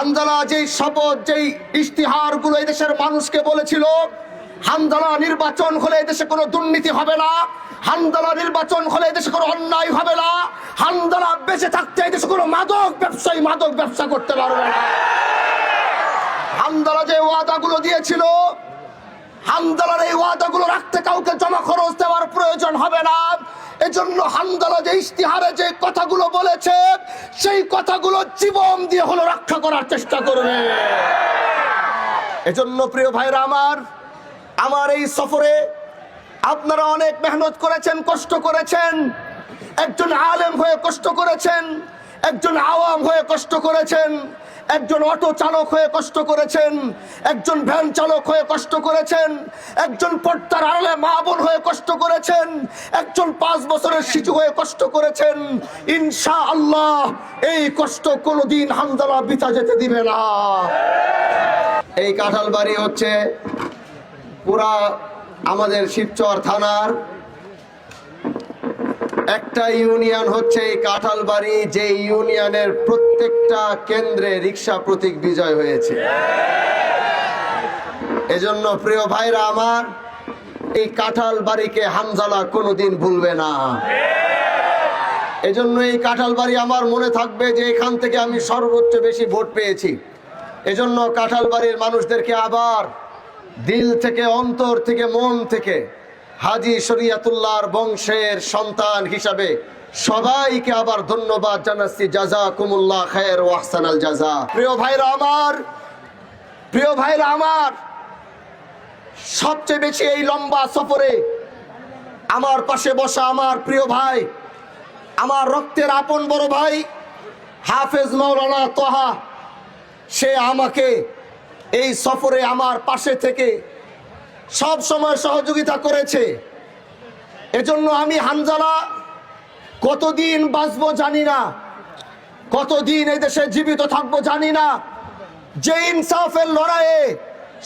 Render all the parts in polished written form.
হানজালা যেই শপথ, যেই ইশতিহার গুলো এদেশের মানুষকে বলেছিল, হানজালা নির্বাচন হলে এদেশে কোনো দুর্নীতি হবে না, হানজালা নির্বাচন হলে এদেশে কোনো অন্যায় হবে না, হানজালা বেঁচে থাকতে এদেশে কোনো মাদক ব্যবসায়ী মাদক ব্যবসা করতে পারবে না। হানজালা যে ওয়াদাগুলো দিয়েছিল, হানজালার এই ওয়াদাগুলো রাখতে কাউকে জমা খরচ দেওয়ার প্রয়োজন হবে না। এজন্য হানজালা যে ইশতিহারে যে কথাগুলো বলেছে, সেই কথাগুলো জীবন দিয়ে হলো রক্ষা করার চেষ্টা করবে। এজন্য প্রিয় ভাইরা আমার এই সফরে আপনারা অনেক মেহনত করেছেন, কষ্ট করেছেন। একজন আলেম হয়ে কষ্ট করেছেন, একজন আওয়াম হয়ে কষ্ট করেছেন, একজন অটো চালক হয়ে কষ্ট করেছেন, একজন ভ্যান চালক হয়ে কষ্ট করেছেন, একজন পর্দার আড়ালে মা বোন হয়ে কষ্ট করেছেন, একজন 5 বছরের শিশু হয়ে কষ্ট করেছেন। ইনশাআল্লাহ এই কষ্ট কোনোদিন হানজালা বৃথা যেতে দিবে না। এই কাঁঠালবাড়ি হচ্ছে পুরা আমাদের শিবচর থানার একটা ইউনিয়ন, হচ্ছে এই কাঁঠালবাড়ি, যে ইউনিয়নের প্রত্যেকটা কেন্দ্রে রিক্সা প্রতীক বিজয় হয়েছে। এজন্য প্রিয় ভাইরা আমার, এই কাঁঠালবাড়িকে হানজালা কোনোদিন ভুলবে না। এজন্য এই কাঁঠালবাড়ি আমার মনে থাকবে যে এখান থেকে আমি সর্বোচ্চ বেশি ভোট পেয়েছি। এজন্য কাঁঠালবাড়ির মানুষদেরকে আবার দিল থেকে, অন্তর থেকে, মন থেকে হাজী শরিয়াতুল্লাহর বংশের সন্তান হিসাবে সবাইকে আবার ধন্যবাদ জানাচ্ছি। জাযাকুমুল্লাহ খায়র ওয়া আহসানাল জাযা। প্রিয় ভাইরা আমার, সবচেয়ে বেশি এই লম্বা সফরে আমার পাশে বসা আমার প্রিয় ভাই, আমার রক্তের আপন বড় ভাই হাফেজ মাওলানা তোহা, সে আমাকে এই সফরে আমার পাশে থেকে সব সময় সহযোগিতা করেছে। এজন্য আমি হানজালা কতদিন বাঁচবো জানি না, কতদিন এই দেশে জীবিত থাকবো জানি না। যে ইনসাফের লড়াইয়ে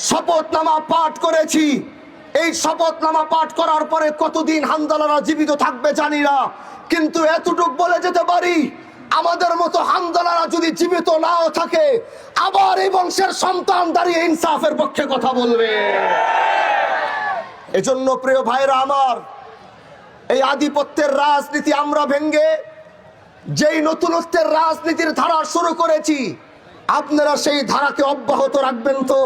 শপথনামা পাঠ করেছি, এই শপথনামা পাঠ করার পরে কতদিন হানজালারা জীবিত থাকবে জানি না, কিন্তু এতটুক বলে যেতে পারি, আমাদের মতো হানজালারা যদি জীবিত নাও থাকে, আবার এই বংশের সন্তান দাঁড়িয়ে ইনসাফের পক্ষে কথা বলবে। এজন্য প্রিয় ভাইরা আমার, এই আধিপত্যের রাজনীতি আমরা ভেঙ্গে যেই নতুনত্বের রাজনীতির ধারা শুরু করেছি, আপনারা সেই ধারাকে অব্যাহত রাখবেন তো?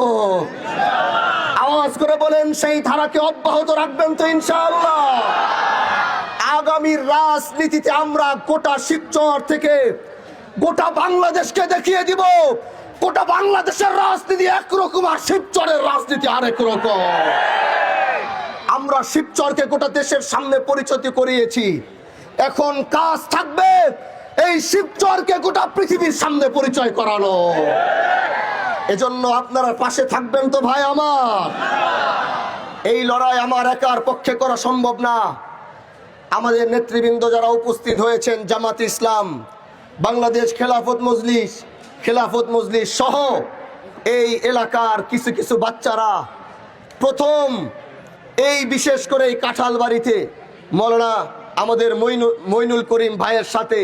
আওয়াজ করে বলেন, সেই ধারাকে অব্যাহত রাখবেন তো ইনশাআল্লাহ? আগামীর রাজনীতিতে আমরা গোটা শিবচর থেকে গোটা বাংলাদেশকে দেখিয়ে দিব, গোটা বাংলাদেশের রাজনীতি একরকম আর শিবচরের রাজনীতি আরেক রকম। আমরা শিবচরকে গোটা দেশের সামনে পরিচিত করিয়েছি, এখন কাজ থাকবে এই শিবচরকে গোটা পৃথিবীর সামনে পরিচয় করানো। এজন্য আপনারা পাশে থাকবেন তো ভাই আমার? এই লড়াই আমার একার পক্ষে করা সম্ভব না। আমাদের নেতৃবৃন্দ যারা উপস্থিত হয়েছেন, জামাত ইসলাম, বাংলাদেশ খেলাফত মজলিস সহ এই এলাকার কিছু কিছু বাচ্চারা প্রথম এই বিশেষ করে এই কাঁঠালবাড়িতে মৌলানা আমাদের মইনুল করিম ভাইয়ের সাথে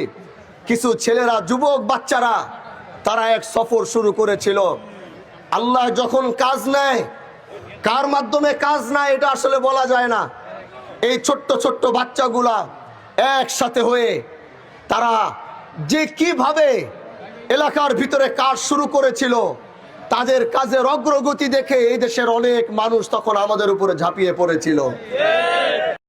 কিছু ছেলেরা, যুবক বাচ্চারা, তারা এক সফর শুরু করেছিল। আল্লাহ যখন কাজ নেয়, কার মাধ্যমে কাজ নেয় এটা আসলে বলা যায় না। এই ছোট্ট ছোট্ট বাচ্চাগুলা একসাথে হয়ে তারা যে কিভাবে এলাকার ভিতরে কাজ শুরু করেছিল, তাদের কাজের অগ্রগতি দেখে এই দেশের অনেক মানুষ তখন আমাদের উপরে ঝাঁপিয়ে পড়েছিল।